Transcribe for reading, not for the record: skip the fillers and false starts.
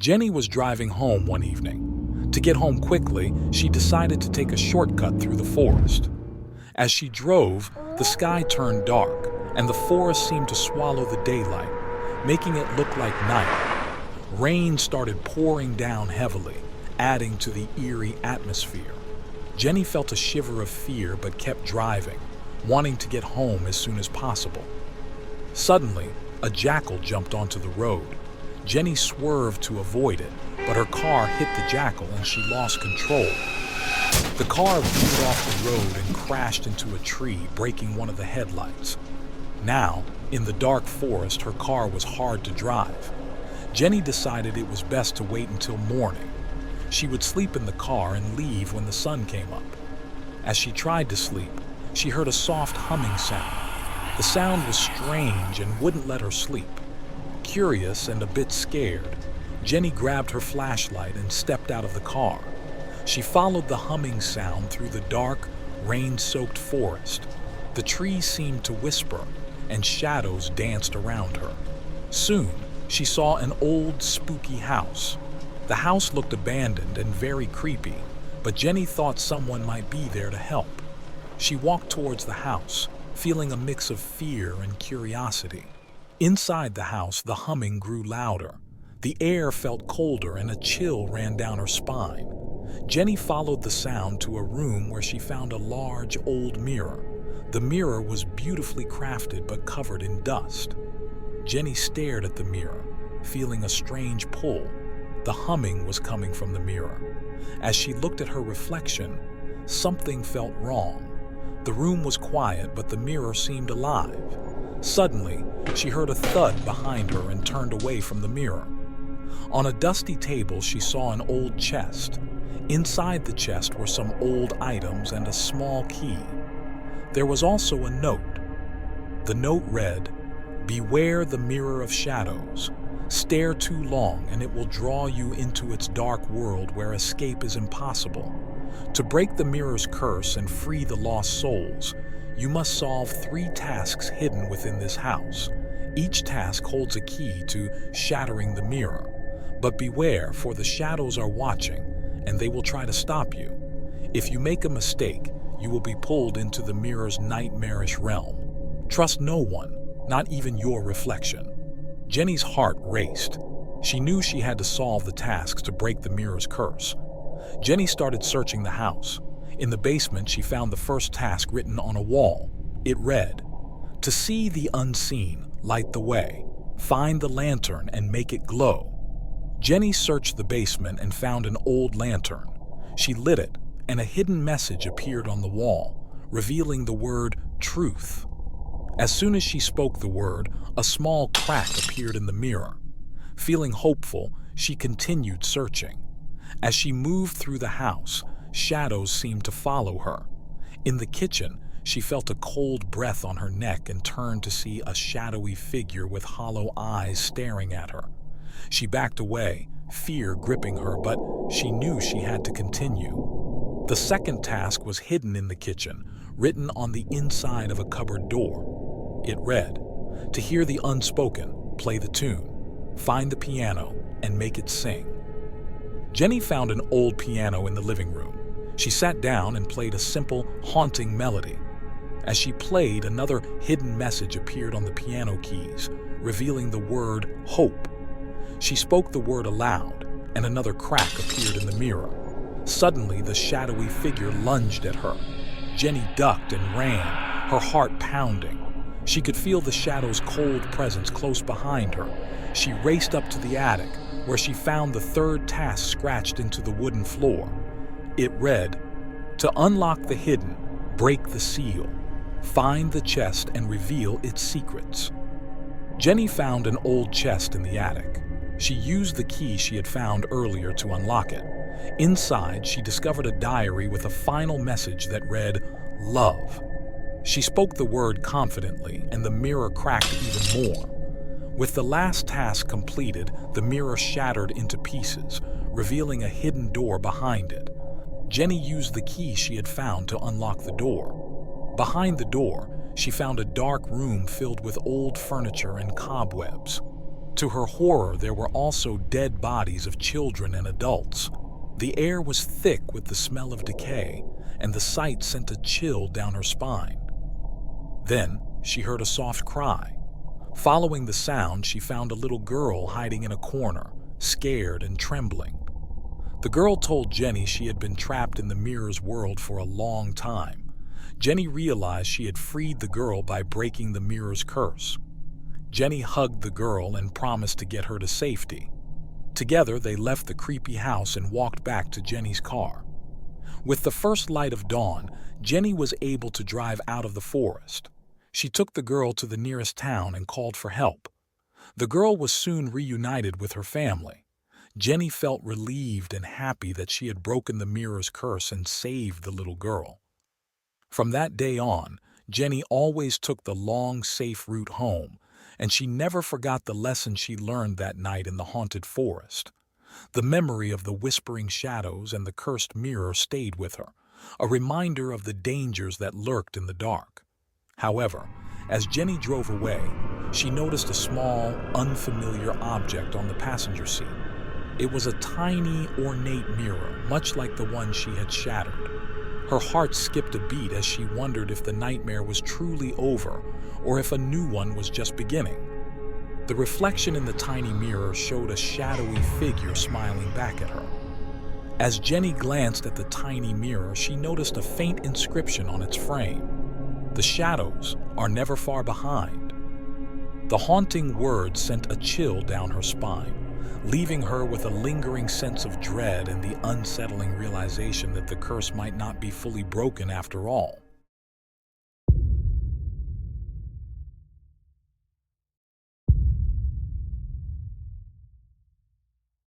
Jenny was driving home one evening. To get home quickly, she decided to take a shortcut through the forest. As she drove, the sky turned dark, and the forest seemed to swallow the daylight, making it look like night. Rain started pouring down heavily, adding to the eerie atmosphere. Jenny felt a shiver of fear but kept driving, wanting to get home as soon as possible. Suddenly, a jackal jumped onto the road. Jenny swerved to avoid it, but her car hit the jackal and she lost control. The car veered off the road and crashed into a tree, breaking one of the headlights. Now, in the dark forest, her car was hard to drive. Jenny decided it was best to wait until morning. She would sleep in the car and leave when the sun came up. As she tried to sleep, she heard a soft humming sound. The sound was strange and wouldn't let her sleep. Curious and a bit scared, Jenny grabbed her flashlight and stepped out of the car. She followed the humming sound through the dark, rain-soaked forest. The trees seemed to whisper, and shadows danced around her. Soon, she saw an old, spooky house. The house looked abandoned and very creepy, but Jenny thought someone might be there to help. She walked towards the house, feeling a mix of fear and curiosity. Inside the house, the humming grew louder. The air felt colder and a chill ran down her spine. Jenny followed the sound to a room where she found a large, old mirror. The mirror was beautifully crafted but covered in dust. Jenny stared at the mirror, feeling a strange pull. The humming was coming from the mirror. As she looked at her reflection, something felt wrong. The room was quiet, but the mirror seemed alive. Suddenly, she heard a thud behind her and turned away from the mirror. On a dusty table, she saw an old chest. Inside the chest were some old items and a small key. There was also a note. The note read, "Beware the mirror of shadows. Stare too long and it will draw you into its dark world where escape is impossible. To break the mirror's curse and free the lost souls, you must solve 3 tasks hidden within this house. Each task holds a key to shattering the mirror. But beware, for the shadows are watching, and they will try to stop you. If you make a mistake, you will be pulled into the mirror's nightmarish realm. Trust no one, not even your reflection." Jenny's heart raced. She knew she had to solve the tasks to break the mirror's curse. Jenny started searching the house. In the basement, she found the first task written on a wall. It read, "To see the unseen, light the way. Find the lantern and make it glow." Jenny searched the basement and found an old lantern. She lit it, and a hidden message appeared on the wall, revealing the word truth. As soon as she spoke the word, a small crack appeared in the mirror. Feeling hopeful, she continued searching. As she moved through the house, shadows seemed to follow her. In the kitchen, she felt a cold breath on her neck and turned to see a shadowy figure with hollow eyes staring at her. She backed away, fear gripping her, but she knew she had to continue. The second task was hidden in the kitchen, written on the inside of a cupboard door. It read, "To hear the unspoken, play the tune. Find the piano and make it sing." Jenny found an old piano in the living room. She sat down and played a simple, haunting melody. As she played, another hidden message appeared on the piano keys, revealing the word hope. She spoke the word aloud, and another crack appeared in the mirror. Suddenly, the shadowy figure lunged at her. Jenny ducked and ran, her heart pounding. She could feel the shadow's cold presence close behind her. She raced up to the attic, where she found the third task scratched into the wooden floor. It read, "To unlock the hidden, break the seal. Find the chest and reveal its secrets." Jenny found an old chest in the attic. She used the key she had found earlier to unlock it. Inside, she discovered a diary with a final message that read, "Love." She spoke the word confidently, and the mirror cracked even more. With the last task completed, the mirror shattered into pieces, revealing a hidden door behind it. Jenny used the key she had found to unlock the door. Behind the door, she found a dark room filled with old furniture and cobwebs. To her horror, there were also dead bodies of children and adults. The air was thick with the smell of decay, and the sight sent a chill down her spine. Then she heard a soft cry. Following the sound, she found a little girl hiding in a corner, scared and trembling. The girl told Jenny she had been trapped in the mirror's world for a long time. Jenny realized she had freed the girl by breaking the mirror's curse. Jenny hugged the girl and promised to get her to safety. Together, they left the creepy house and walked back to Jenny's car. With the first light of dawn, Jenny was able to drive out of the forest. She took the girl to the nearest town and called for help. The girl was soon reunited with her family. Jenny felt relieved and happy that she had broken the mirror's curse and saved the little girl. From that day on, Jenny always took the long, safe route home, and she never forgot the lesson she learned that night in the haunted forest. The memory of the whispering shadows and the cursed mirror stayed with her, a reminder of the dangers that lurked in the dark. However, as Jenny drove away, she noticed a small, unfamiliar object on the passenger seat. It was a tiny, ornate mirror, much like the one she had shattered. Her heart skipped a beat as she wondered if the nightmare was truly over or if a new one was just beginning. The reflection in the tiny mirror showed a shadowy figure smiling back at her. As Jenny glanced at the tiny mirror, she noticed a faint inscription on its frame. "The shadows are never far behind." The haunting words sent a chill down her spine, leaving her with a lingering sense of dread and the unsettling realization that the curse might not be fully broken after all.